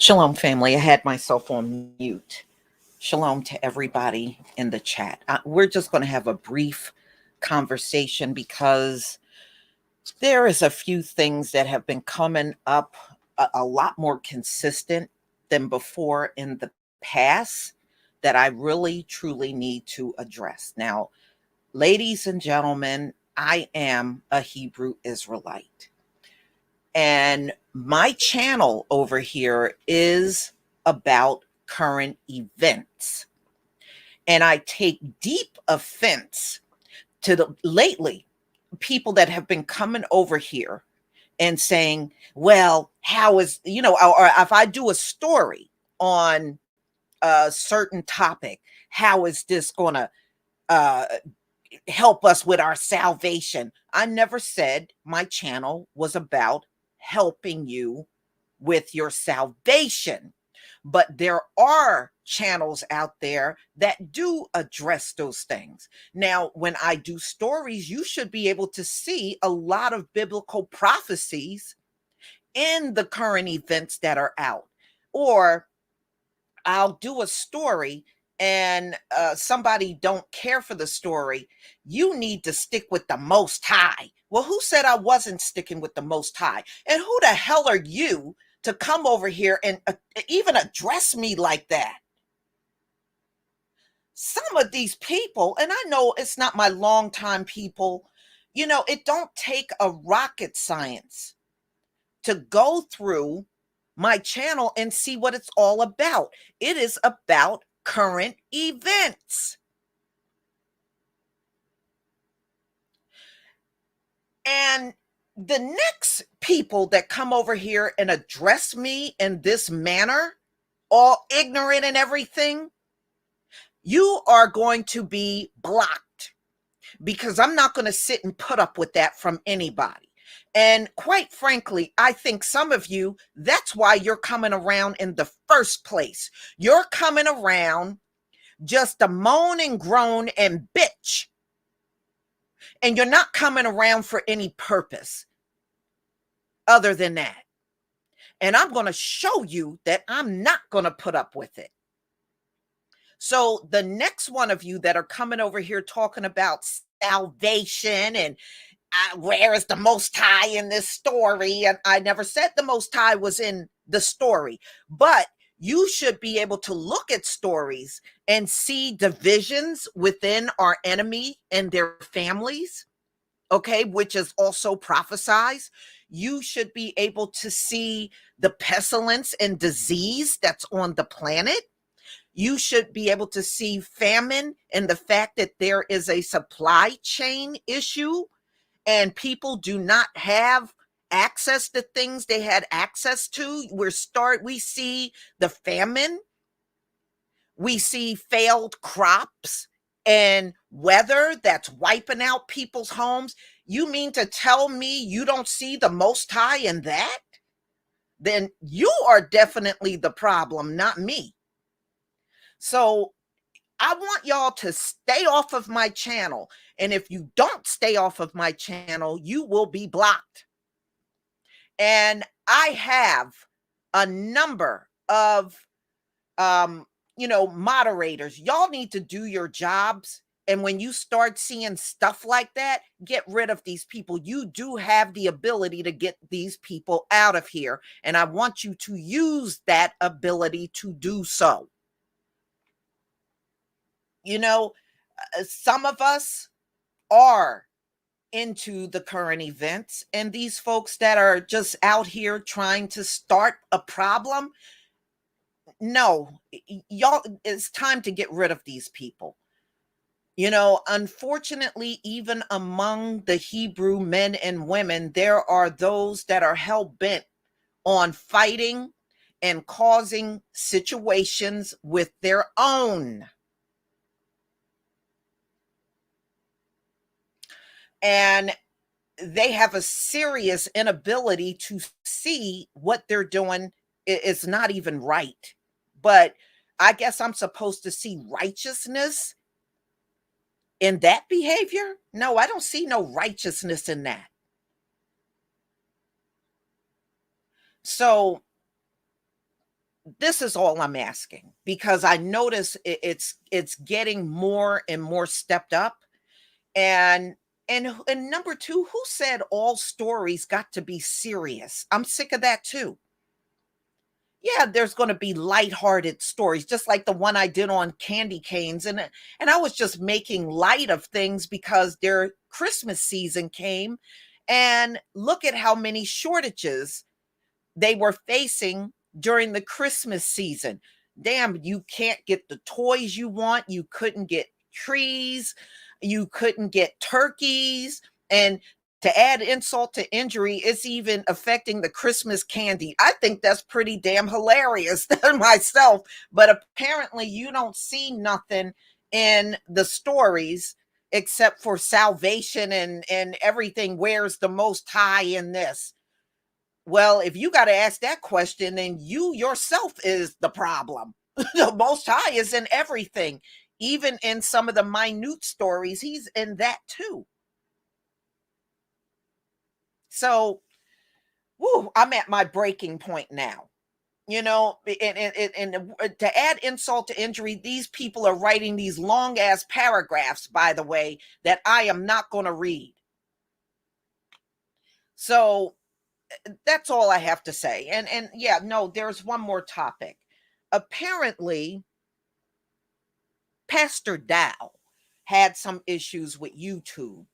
Shalom, family. I had myself on mute. Shalom to everybody in the chat. We're just going to have a brief conversation because there is a few things that have been coming up a lot more consistent than before in the past that I really truly need to address. Now, ladies and gentlemen, I am a Hebrew Israelite. And my channel over here is about current events. And I take deep offense to the lately people that have been coming over here and saying, well, how is, or if I do a story on a certain topic, how is this going to uh, help us with our salvation? I never said my channel was about helping you with your salvation. But there are channels out there that do address those things. Now, when I do stories, you should be able to see a lot of biblical prophecies in the current events that are out. Or I'll do a story and somebody don't care for the story. You need to stick with the Most High. Well, who said I wasn't sticking with the Most High? And who the hell are you to come over here and even address me like that? Some of these people, and I know it's not my longtime people, it don't take a rocket science to go through my channel and see what it's all about. It is about current events. And the next people that come over here and address me in this manner, all ignorant and everything, you are going to be blocked, because I'm not going to sit and put up with that from anybody. And quite frankly, I think some of you, that's why you're coming around in the first place. You're coming around just to moan and groan and bitch. And you're not coming around for any purpose other than that. And I'm going to show you that I'm not going to put up with it. So the next one of you that are coming over here talking about salvation and where is the Most High in this story? And I never said the Most High was in the story, but you should be able to look at stories and see divisions within our enemy and their families, okay, which is also prophesied. You should be able to see the pestilence and disease that's on the planet. You should be able to see famine and the fact that there is a supply chain issue and people do not have access to things they had access to. We see the famine. We see failed crops and weather that's wiping out people's homes. You mean to tell me you don't see the Most High in that? Then you are definitely the problem, not me. So I want y'all to stay off of my channel. And if you don't stay off of my channel, you will be blocked. And I have a number of, moderators. Y'all need to do your jobs. And when you start seeing stuff like that, get rid of these people. You do have the ability to get these people out of here. And I want you to use that ability to do so. Some of us are into the current events, and these folks that are just out here trying to start a problem, no, y'all, it's time to get rid of these people. Unfortunately, even among the Hebrew men and women, there are those that are hell-bent on fighting and causing situations with their own. And they have a serious inability to see what they're doing is not even right. But I guess I'm supposed to see righteousness in that behavior? No, I don't see no righteousness in that. So This is all I'm asking because I notice it's getting more and more stepped up. And and number 2, who said all stories got to be serious? I'm sick of that too. Yeah, there's gonna be lighthearted stories, just like the one I did on candy canes, and I was just making light of things because their Christmas season came, and look at how many shortages they were facing during the Christmas season. Damn, you can't get the toys you want, you couldn't get trees, you couldn't get turkeys, and to add insult to injury, it's even affecting the Christmas candy. I think that's pretty damn hilarious myself, but apparently you don't see nothing in the stories except for salvation and everything. Where's the most high in this? Well, if you gotta ask that question, then you yourself is the problem. The Most High is in everything, even in some of the minute stories, he's in that too. So, woo, I'm at my breaking point now. And to add insult to injury, these people are writing these long ass paragraphs, by the way, that I am not going to read. So that's all I have to say. And yeah, no, there's one more topic. Apparently, Pastor Dao had some issues with YouTube,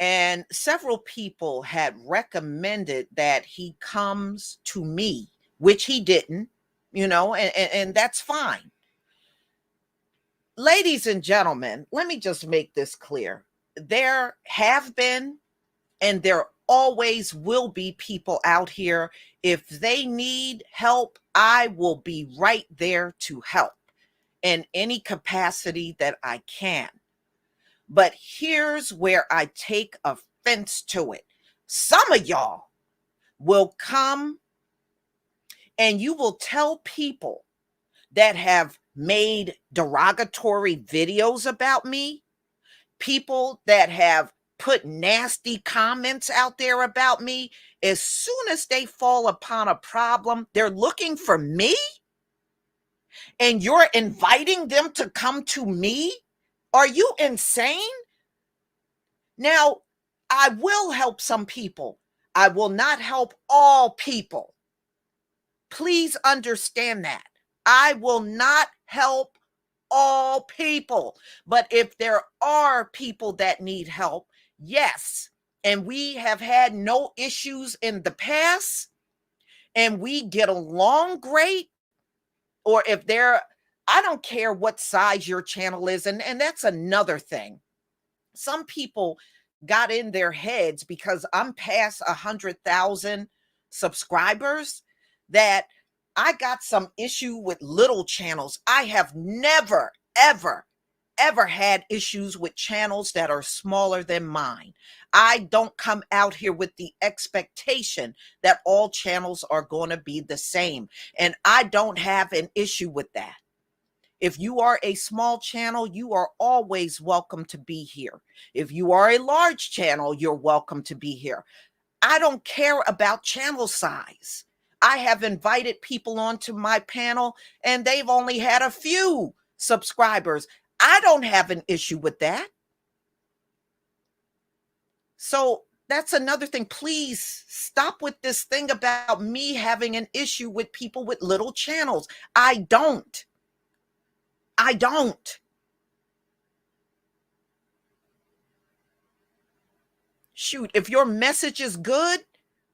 and several people had recommended that he comes to me, which he didn't, and that's fine. Ladies and gentlemen, let me just make this clear. There have been and there always will be people out here. If they need help, I will be right there to help in any capacity that I can. But here's where I take offense to it. Some of y'all will come and you will tell people that have made derogatory videos about me, people that have put nasty comments out there about me, as soon as they fall upon a problem, they're looking for me, and you're inviting them to come to me? Are you insane? Now, I will help some people. I will not help all people. Please understand that. I will not help all people. But if there are people that need help, yes, and we have had no issues in the past and we get along great, or if they're, I don't care what size your channel is, and that's another thing. Some people got in their heads because I'm past 100,000 subscribers that I got some issue with little channels. I have never, ever, ever had issues with channels that are smaller than mine. I don't come out here with the expectation that all channels are going to be the same. And I don't have an issue with that. If you are a small channel, you are always welcome to be here. If you are a large channel, you're welcome to be here. I don't care about channel size. I have invited people onto my panel and they've only had a few subscribers. I don't have an issue with that. So that's another thing. Please stop with this thing about me having an issue with people with little channels. I don't. I don't. Shoot, if your message is good,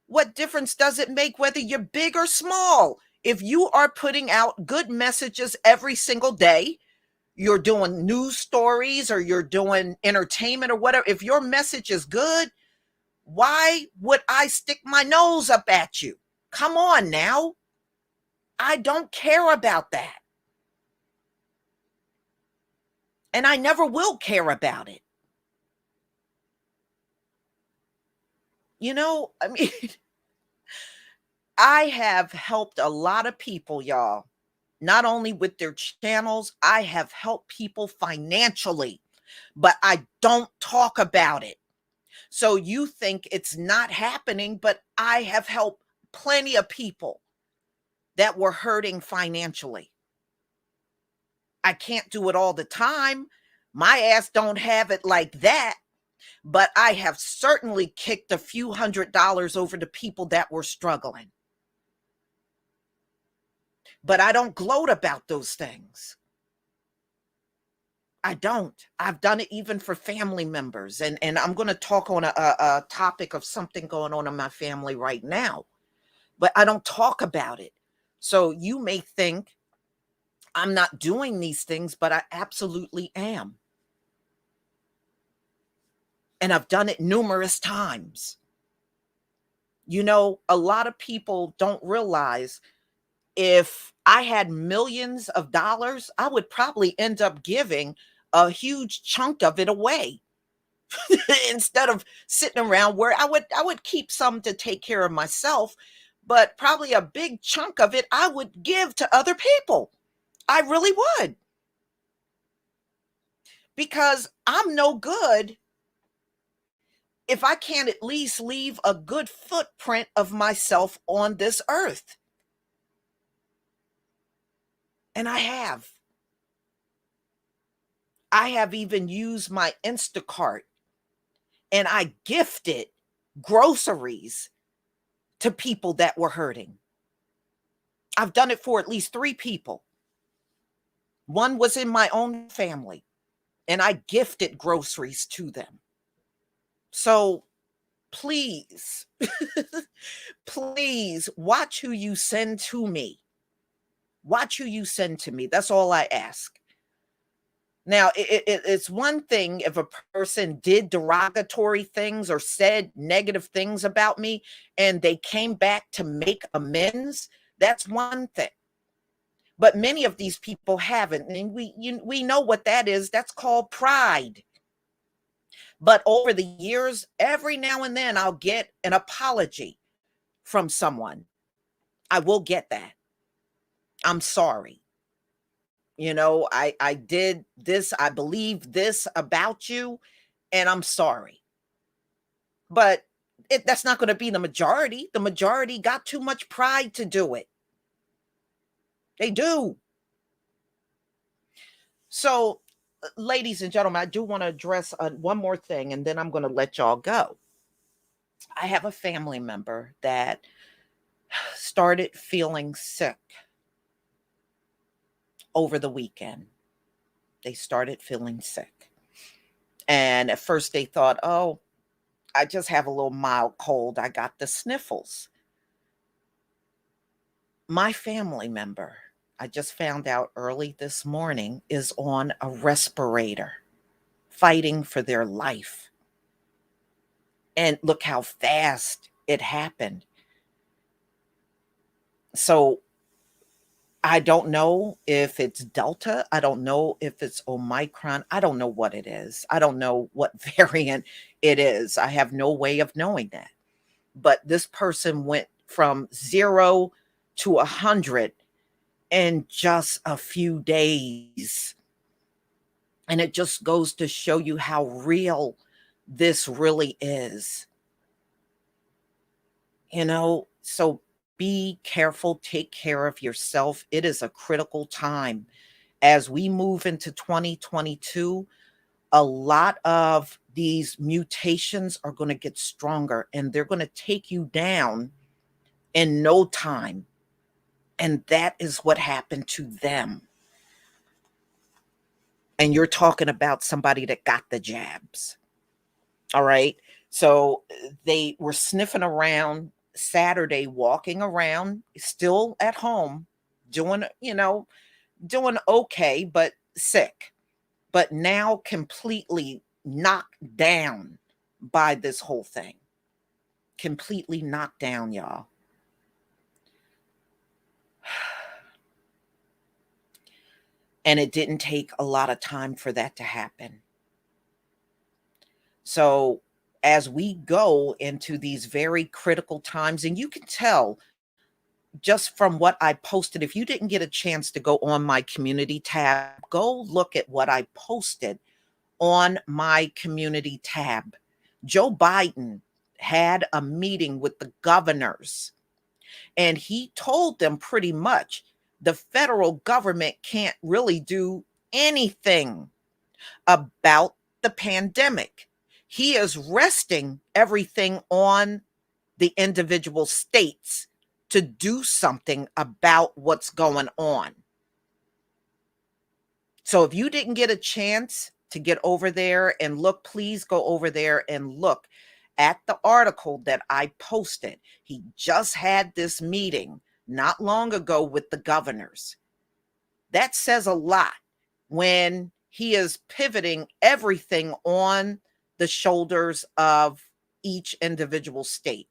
what difference does it make whether you're big or small? If you are putting out good messages every single day, you're doing news stories or you're doing entertainment or whatever, if your message is good, why would I stick my nose up at you? Come on now. I don't care about that. And I never will care about it. I mean, I have helped a lot of people, y'all, not only with their channels, I have helped people financially, but I don't talk about it. So you think it's not happening, but I have helped plenty of people that were hurting financially. I can't do it all the time. My ass don't have it like that, but I have certainly kicked a few $100s over to people that were struggling. But I don't gloat about those things. I don't. I've done it even for family members. And I'm going to talk on a topic of something going on in my family right now, but I don't talk about it. So you may think I'm not doing these things, but I absolutely am. And I've done it numerous times. You know, a lot of people don't realize if I had millions of dollars, I would probably end up giving a huge chunk of it away instead of sitting around where I would keep some to take care of myself, but probably a big chunk of it I would give to other people. I really would, because I'm no good if I can't at least leave a good footprint of myself on this earth. And I have. I have even used my Instacart and I gifted groceries to people that were hurting. I've done it for at least 3 people. One was in my own family, and I gifted groceries to them. So please, please watch who you send to me. Watch who you send to me. That's all I ask. Now, it's one thing if a person did derogatory things or said negative things about me and they came back to make amends. That's one thing. But many of these people haven't. And we know what that is. That's called pride. But over the years, every now and then I'll get an apology from someone. I will get that. I'm sorry. You know, I did this, I believe this about you, and I'm sorry. But that's not going to be the majority. The majority got too much pride to do it. They do. So, ladies and gentlemen, I do want to address one more thing, and then I'm going to let y'all go. I have a family member that started feeling sick over the weekend. They started feeling sick. And at first they thought, oh, I just have a little mild cold. I got the sniffles. My family member, I just found out early this morning, is on a respirator fighting for their life. And look how fast it happened. So I don't know if it's Delta. I don't know if it's Omicron. I don't know what it is. I don't know what variant it is. I have no way of knowing that. But this person went from 0 to 100 in just a few days. And it just goes to show you how real this really is. You know, so be careful, take care of yourself. It is a critical time. As we move into 2022, a lot of these mutations are going to get stronger and they're going to take you down in no time. And that is what happened to them. And you're talking about somebody that got the jabs. All right. So they were sniffing around Saturday, walking around, still at home, doing, doing okay, but sick. But now completely knocked down by this whole thing. Completely knocked down, y'all. And it didn't take a lot of time for that to happen. So as we go into these very critical times, and you can tell just from what I posted, if you didn't get a chance to go on my community tab, go look at what I posted on my community tab. Joe Biden had a meeting with the governors And he told them pretty much the federal government can't really do anything about the pandemic. He is resting everything on the individual states to do something about what's going on. So if you didn't get a chance to get over there and look, please go over there and look at the article that I posted. He just had this meeting not long ago with the governors. That says a lot when he is pivoting everything on the shoulders of each individual state.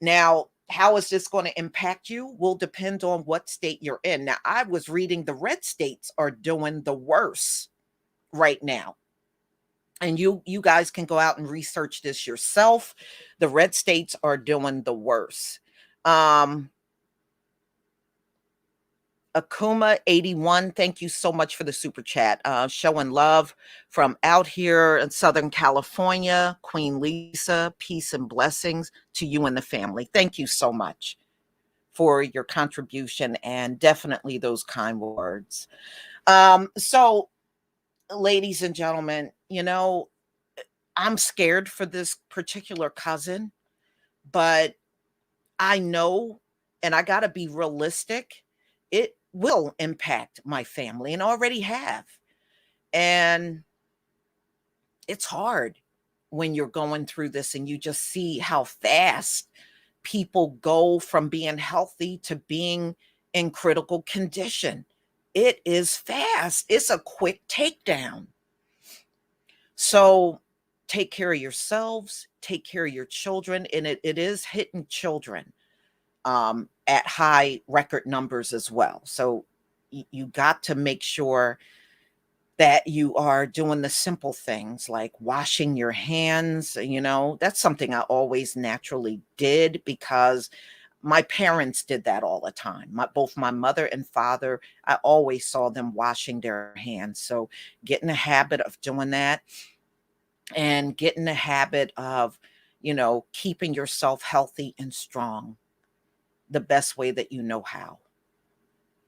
Now, how is this going to impact you will depend on what state you're in. Now, I was reading the red states are doing the worst right now. And you guys can go out and research this yourself. The red states are doing the worst. Akuma 81, thank you so much for the super chat. Showing love from out here in Southern California. Queen Lisa, peace and blessings to you and the family. Thank you so much for your contribution and definitely those kind words. So, ladies and gentlemen, I'm scared for this particular cousin, but I know, and I got to be realistic, it will impact my family and already have. And it's hard when you're going through this and you just see how fast people go from being healthy to being in critical condition. It is fast. It's a quick takedown. So take care of yourselves, take care of your children, and it is hitting children at high record numbers as well. So you got to make sure that you are doing the simple things like washing your hands. That's something I always naturally did because my parents did that all the time. Both my mother and father, I always saw them washing their hands. So get in the habit of doing that and get in the habit of, keeping yourself healthy and strong the best way that you know how.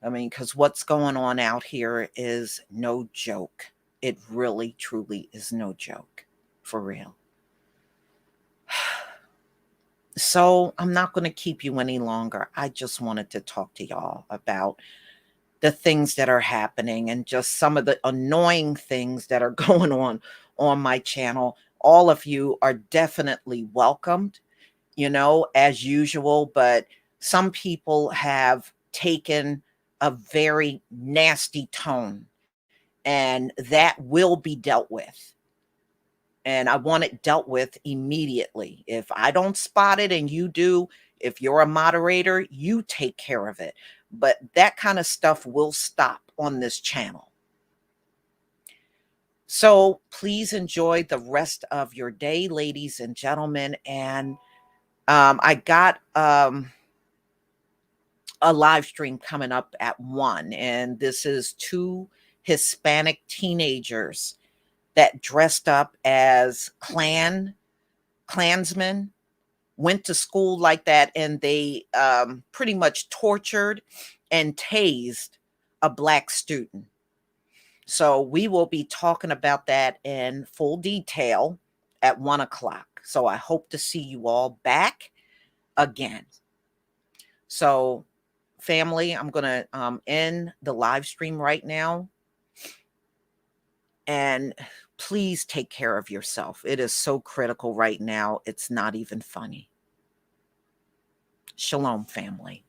I mean, because what's going on out here is no joke. It really, truly is no joke. For real. So I'm not going to keep you any longer. I just wanted to talk to y'all about the things that are happening and just some of the annoying things that are going on my channel. All of you are definitely welcomed, as usual, but some people have taken a very nasty tone, and that will be dealt with. And I want it dealt with immediately. If I don't spot it and you do, if you're a moderator, you take care of it. But that kind of stuff will stop on this channel. So please enjoy the rest of your day, ladies and gentlemen. And I got a live stream coming up at 1, and this is 2 Hispanic teenagers that dressed up as Klansmen, went to school like that, and they pretty much tortured and tased a Black student. So we will be talking about that in full detail at 1 o'clock. So I hope to see you all back again. So family, I'm going to end the live stream right now. And please take care of yourself. It is so critical right now. It's not even funny. Shalom, family.